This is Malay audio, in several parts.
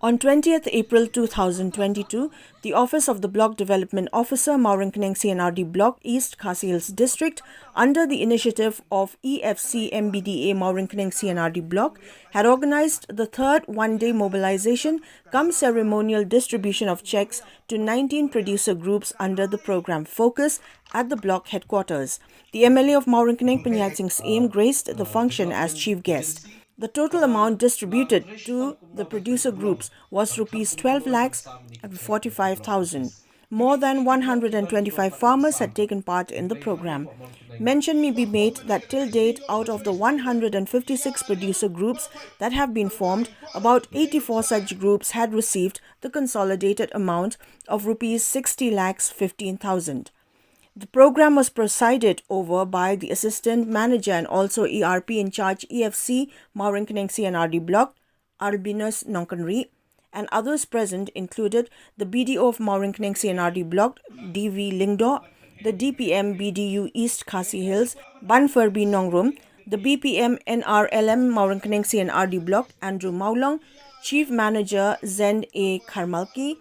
On 20th April 2022, the Office of the Block Development Officer, Mawryngkneng C RD Block, East Khasi Hills District, under the initiative of EFC MBDA Mawryngkneng C RD Block, had organized the third one-day mobilization-cum-ceremonial distribution of cheques to 19 producer groups under the program Focus at the block headquarters. The MLA of MAWRYNKKNENG, Pyniaid Sing Syiem, graced the function as chief guest. The total amount distributed to the producer groups was rupees 12 lakhs and 45,000. More than 125 farmers had taken part in the program. Mention may be made that till date, out of the 156 producer groups that have been formed, about 84 such groups had received the consolidated amount of rupees 60 lakhs 15,000. The program was presided over by the Assistant Manager and also ERP in charge EFC Mawryngkneng C RD Block, Albinus Nonkanri, and others present included the BDO of Mawryngkneng C RD Block, DV Lingdo, the DPM BDU East Khasi Hills, Ban Ferbi Nongrum, the BPM NRLM Mawryngkneng C RD Block, Andrew Maulong, Chief Manager Zend A. Karmalki,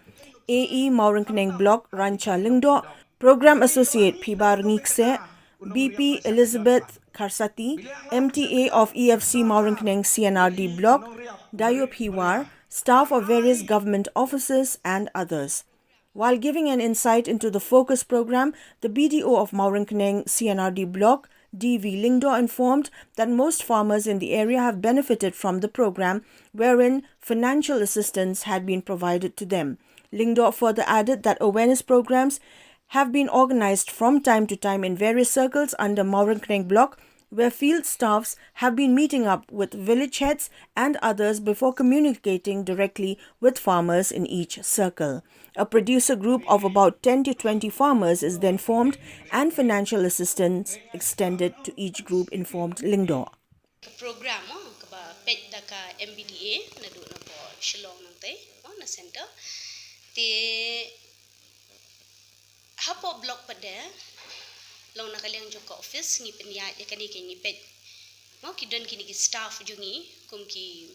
AE Mawryngkneng Block, Rancha Lingdo, Program Associate Phibar Ngikse, BP Elizabeth Karsati, MTA of EFC Mawryngkneng C RD Block, Dayo Phiwar, staff of various government offices and others. While giving an insight into the focus program, the BDO of Mawryngkneng C RD Block, DV Lingdo, informed that most farmers in the area have benefited from the program, wherein financial assistance had been provided to them. Lingdo further added that awareness programs have been organized from time to time in various circles under Mawryngkneng Block, where field staffs have been meeting up with village heads and others before communicating directly with farmers in each circle. A producer group of about 10 to 20 farmers is then formed and financial assistance extended to each group, informed Lingdo. Program kaba pet da ka MBDA na do na po Shillong nante na center te hapo block pada long nakaliang jo ka office ni Pyniaid ya kani kini pet mo kidon kini ki staff jungi kum ki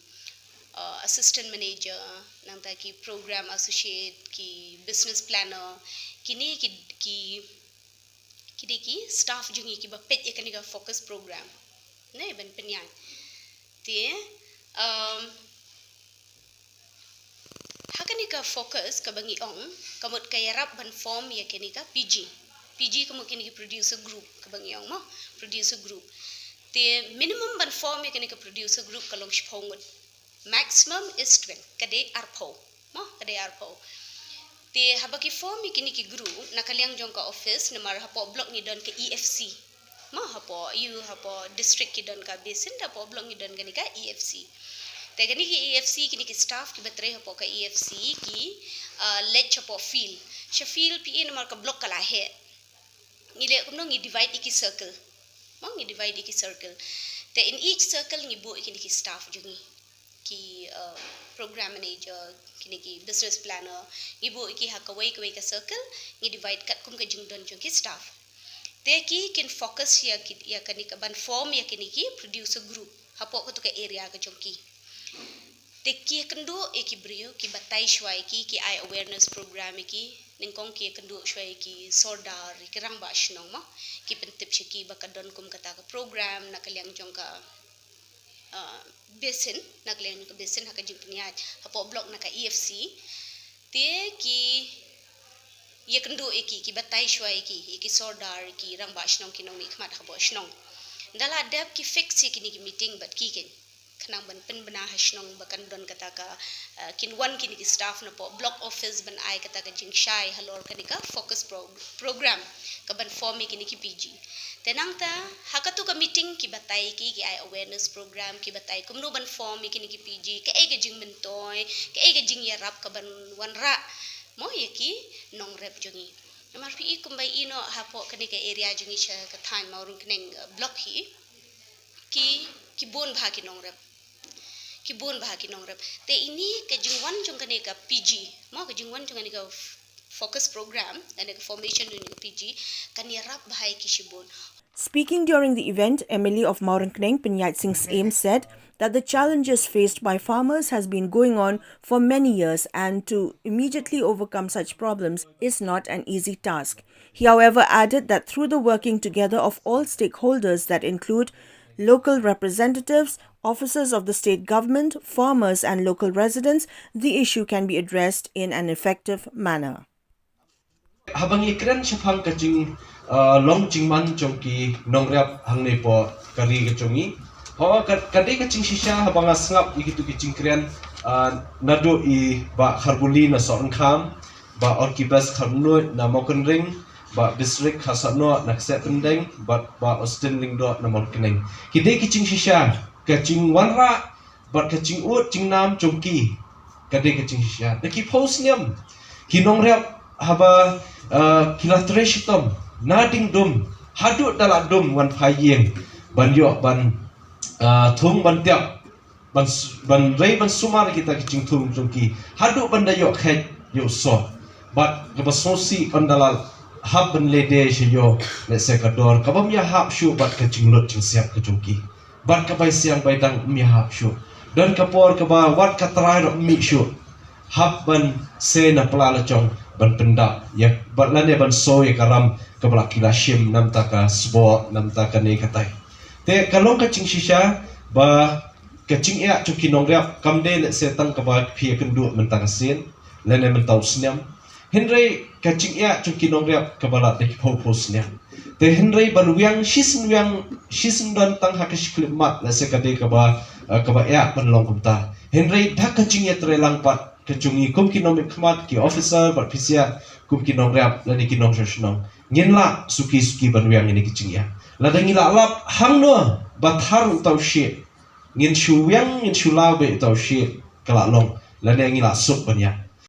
assistant manager nang ta ki program associate ki business planner kini ki staff jungi ki ba pet ya kani ka focus program ne ban Pyniaid te hakani ka focus ka bangi ong kamot kay rap ban form ya kini ka PG kamu kini ki producer group ka bangi ong mo producer group te minimum ban form ya kini ka producer group kalong shpongot maximum is 20 kade arpo te habaki form ya kini ki group nakaliang jong ka office na mar hapo block ni don ka EFC mo hapo district ki don ka basin hapo block ni don kani ka EFC te gani ki EFC kini ki staff ki batre hapo ka EFC ki let chapo field pi namar ka block kala he ngile kumno ngi divide iki circle te in each circle ngi bo kini ki staff jungi ki program manager kini ki business planner ngi bo iki hakawai ka circle ngi divide kat kum ka jung don jung ki staff te ki kin focus ya kani ka ban form ya kini ki producer group hapo ko to ka area ka jung ki Teki kendo eki brio ki batai shwai ki eye awareness program ki ningkong ki kendo shwai ki sordar ki rang ba shnong ma ki pentip shiki bakadon kum kata ka program nakaliang jong ka basin nakaliang ka basin haka jing Pyniaid hapo block naka EFC te ki ye kendo eki ki batai shwai ki sordar ki rang ba shnong ki nong ni khmat hapo shnong dala dep ki fix ki ni meeting but ki ken kanang ban pen bana hasnong bakan don kata ka kinwan kini ki staff na po block office ban ai kata ka jing shai halor kani ka focus program ka ban form kini ki PG tenang ta hakatu ka meeting ki batai ki ai awareness program ki batai kumno ban form kini ki PG ka ai ka jing mentoy ka ai ka jing yarap ka ban wanra mo yaki nong rep jungi namar pi kumbai ino hapo kani ka area jungi sha ka time Mawryngkneng block hi ki bon bha ki nong rep te ini ke jingwan jong kani ka PG mo ke jingwan jong kani ka focus program and ka formation during PG kani rap bahai ki shibon. Speaking during the event, MLA of MAWRYNKKNENG Pyniaid Sing Syiem said that the challenges faced by farmers has been going on for many years and to immediately overcome such problems is not an easy task. He, however, added that through the working together of all stakeholders that include local representatives, officers of the state government, farmers and local residents, the issue can be addressed in an effective manner. Habang ikran syafang kacing long jingman jongki nongrap hang nepo kari kacungi. Hawa kadai kacing shisha habang asngap ikitu kacing kren nado I ba kharbuli na soon kham ba orkibas kharnut na Mawryngkneng ba district khasano na sependeng ba Austin lingdo na Mawryngkneng. Kidai kacing shisha kacing wanra ba kacing ut jingnam jongki kadai kacing shisha. Daki post niam kinongrap haba kilatresh tom nading dum hadut dalak dum wan phayeng ban yo ban thung ban tiap ban rei ban sumar kita kicing thung jongki hadut ban dayo khet yo so bat kabasosi ban dalal hab ban lede shyo le sekador kabam ya hab shu bat kicing lot jing siap ke jongki bat kabai siang bai dang mi hab shu dan kapor kaba wat katrai ro mi shu hab ban se na plala chong ban pendak ya batlane ban soy karam kabla kilashim nam taka sbo nam taka ne katai te kalong kacing shisha ba kacing ya chuki nongrap kamde le setang kaba phia kendu mentang sin lene mentau snyam henrei kacing ya chuki nongrap kabala te pho snyam te henrei ban wiang shisin dan tang hakish klimat le sekade kaba ya ban long kumta henrei dak kacing ya trelang pat kecungi kum kinom khmat ki officer bat phisia kum kinom rap lani kinom shoshnong nginla suki banwiang ini kicingya ladangila lap hangno bathar utau she ngin shuwiang ngin shulabe utau she kalalong lani ngila sup banya